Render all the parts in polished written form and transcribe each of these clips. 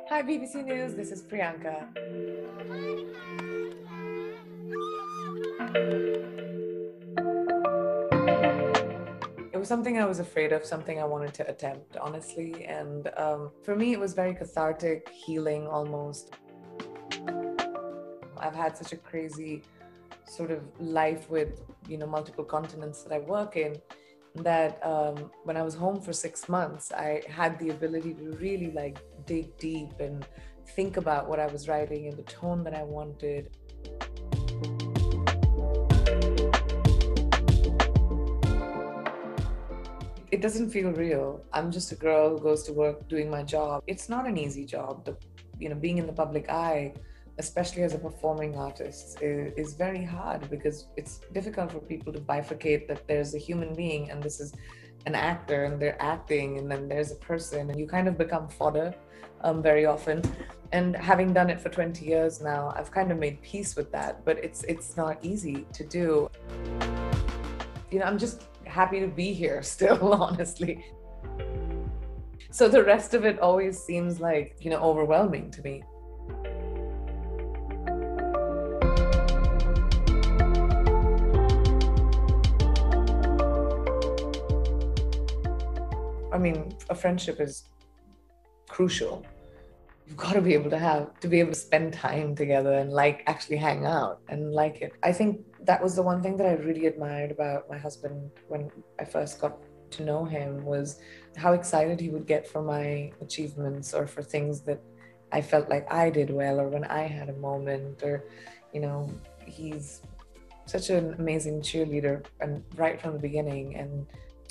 Hi, BBC News. This is Priyanka. It was something I was afraid of, something I wanted to attempt, honestly. And for me, it was very cathartic, healing almost. I've had such a crazy sort of life with, multiple continents that I work in, that when I was home for 6 months, I had the ability to really like dig deep and think about what I was writing and the tone that I wanted. It doesn't feel real. I'm just a girl who goes to work doing my job. It's not an easy job. Being in the public eye, especially as a performing artist, is very hard because it's difficult for people to bifurcate that there's a human being and this is an actor and they're acting, and then there's a person, and you kind of become fodder very often. And having done it for 20 years now, I've kind of made peace with that. But it's not easy to do. I'm just happy to be here still, honestly. So the rest of it always seems like, overwhelming to me. I mean, a friendship is crucial. You've got to be able to spend time together and like actually hang out and like it. I think that was the one thing that I really admired about my husband when I first got to know him, was how excited he would get for my achievements or for things that I felt like I did well, or when I had a moment, or he's such an amazing cheerleader and right from the beginning. And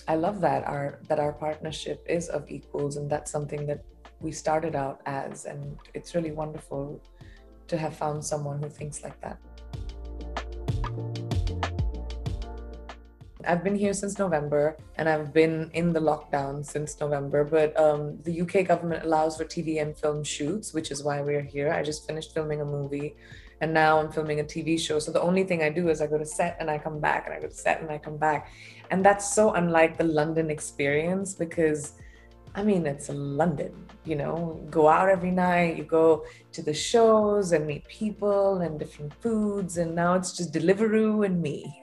I love that our partnership is of equals, and that's something that we started out as, and it's really wonderful to have found someone who thinks like that. I've been here since November, and I've been in the lockdown since November, but the UK government allows for TV and film shoots, which is why we're here. I just finished filming a movie, and now I'm filming a TV show. So the only thing I do is I go to set and I come back, and I go to set and I come back. And that's so unlike the London experience, because I mean, it's London, you go out every night, you go to the shows and meet people and different foods, and now it's just Deliveroo and me.